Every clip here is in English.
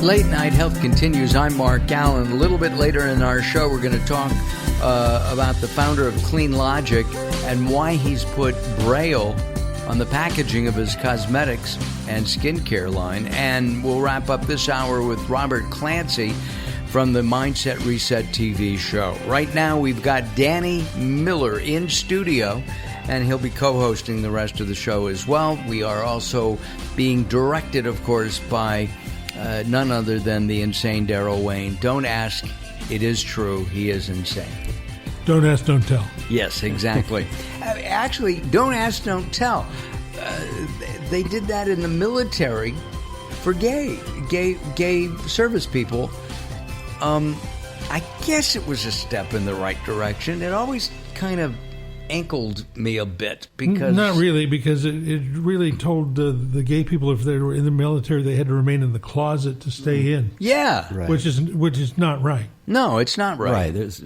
Late Night Health continues. I'm Mark Alyn. A little bit later in our show, we're going to talk about the founder of Clean Logic and why he's put Braille on the packaging of his cosmetics and skincare line. And we'll wrap up this hour with Robert Clancy from the Mindset Reset TV show. Right now, we've got Danny Miller in studio, and he'll be co-hosting the rest of the show as well. We are also being directed, of course, by none other than the insane Daryl Wayne. Don't ask. It is true. He is insane. Don't ask, don't tell. Yes, exactly. Actually, don't ask, don't tell. They did that in the military for gay service people. I guess it was a step in the right direction. It always kind of ankled me a bit because... Not really, because it really told the gay people if they were in the military they had to remain in the closet to stay in. Yeah. Right. Which is not right. No, it's not right. Right. It's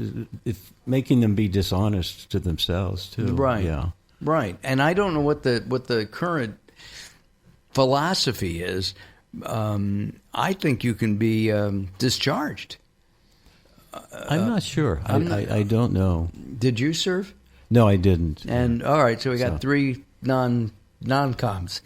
making them be dishonest to themselves, too. Right. Yeah. Right. And I don't know what the current philosophy is. I think you can be discharged. I'm not sure. I don't know. Did you serve? No, I didn't. And all right, so we got three non-coms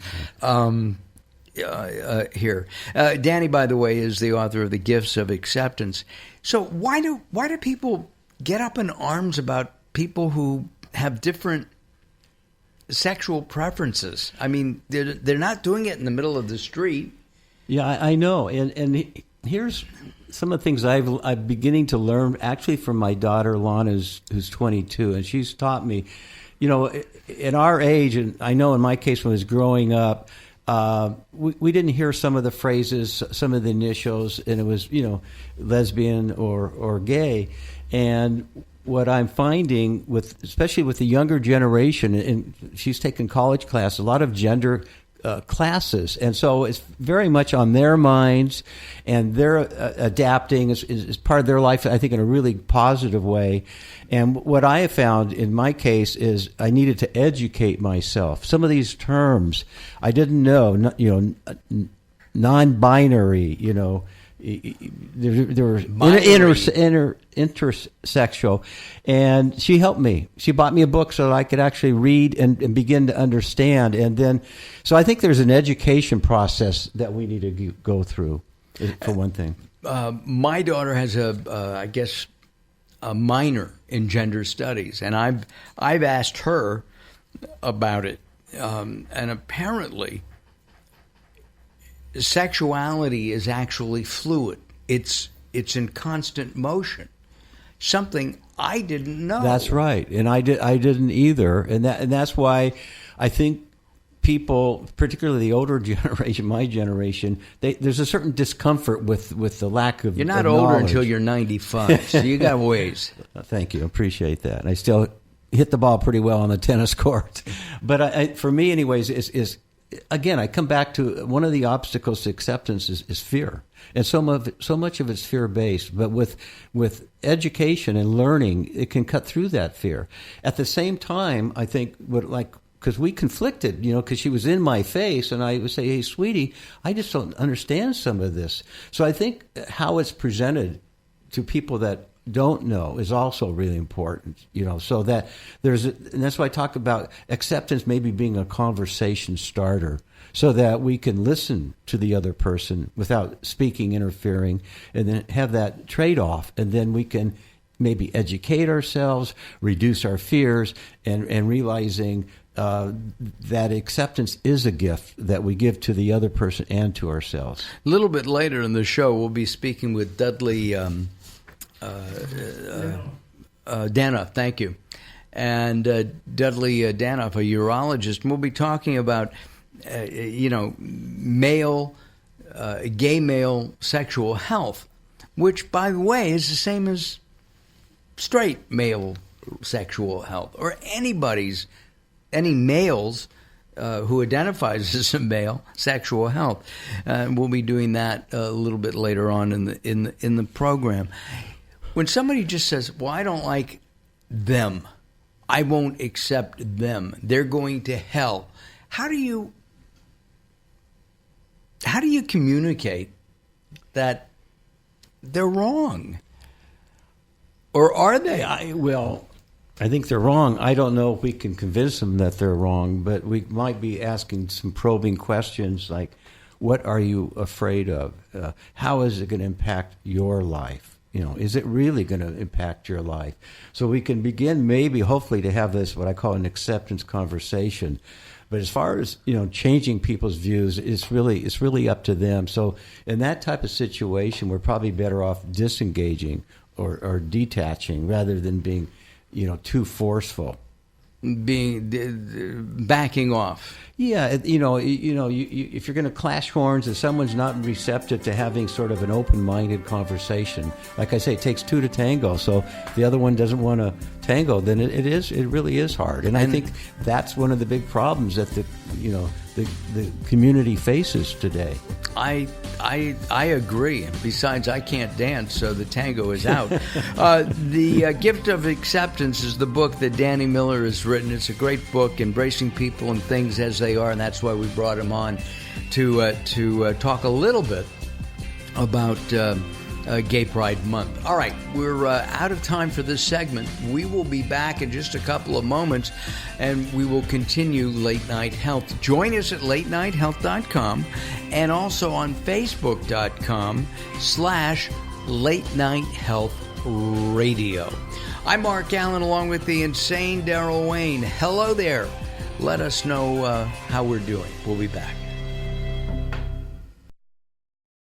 here. Danny, by the way, is the author of The Gifts of Acceptance. So why do people get up in arms about people who have different sexual preferences? I mean, they're not doing it in the middle of the street. Yeah, I know. And here's some of the things I'm beginning to learn, actually, from my daughter, Lana, who's 22, and she's taught me, in our age, and I know in my case when I was growing up, we didn't hear some of the phrases, some of the initials, and it was, lesbian or gay. And what I'm finding, especially with the younger generation, and she's taken college classes, a lot of gender classes, and so it's very much on their minds, and they're adapting is part of their life, I think, in a really positive way. And what I have found in my case is I needed to educate myself. Some of these terms I didn't know, non-binary, there were intersexual, and she helped me. She bought me a book so that I could actually read and begin to understand. And then, so I think there's an education process that we need to go through, for one thing. My daughter has a minor in gender studies, and I've asked her about it, and apparently sexuality is actually fluid. It's in constant motion. Something I didn't know. That's right, and I didn't either, and that's why I think people, particularly the older generation, my generation, there's a certain discomfort with the lack of. You're not older until you're 95, so you got ways. Thank you, appreciate that. And I still hit the ball pretty well on the tennis court, but for me, anyways, is again, I come back to one of the obstacles to acceptance is fear. And so much of it's fear-based. But with education and learning, it can cut through that fear. At the same time, I think, because we conflicted, because she was in my face, and I would say, hey, sweetie, I just don't understand some of this. So I think how it's presented to people that don't know is also really important, so that and that's why I talk about acceptance maybe being a conversation starter, so that we can listen to the other person without speaking, interfering, and then have that trade-off, and then we can maybe educate ourselves, reduce our fears, and realizing that acceptance is a gift that we give to the other person and to ourselves. A little bit later in the show, we'll be speaking with Dudley Danoff, thank you. And Dudley Danoff, a urologist, and we'll be talking about, gay male sexual health, which, by the way, is the same as straight male sexual health, or any male's who identifies as a male sexual health. We'll be doing that a little bit later on in the program. When somebody just says, well, I don't like them, I won't accept them, they're going to hell, how do you communicate that they're wrong. Or are they? I think they're wrong. I don't know if we can convince them that they're wrong, but we might be asking some probing questions like, what are you afraid of? How is it going to impact your life? Is it really going to impact your life? So we can begin maybe, hopefully, to have this, what I call an acceptance conversation. But as far as, changing people's views, it's really up to them. So in that type of situation, we're probably better off disengaging or detaching rather than being too forceful, backing off. Yeah, if you're going to clash horns and someone's not receptive to having sort of an open-minded conversation, like I say, it takes two to tango. So if the other one doesn't want to tango, then it really is hard. And I think that's one of the big problems that the community faces today. I agree. Besides, I can't dance, so the tango is out. The Gift of Acceptance is the book that Danny Miller has written. It's a great book, embracing people and things as they are, and that's why we brought him on to talk a little bit about Gay Pride Month. All right, we're out of time for this segment. We will be back in just a couple of moments, and we will continue Late Night Health. Join us at latenighthealth.com and also on facebook.com/Late Night Health Radio. I'm Mark Alyn, along with the insane Daryl Wayne. Hello there. Let us know how we're doing. We'll be back.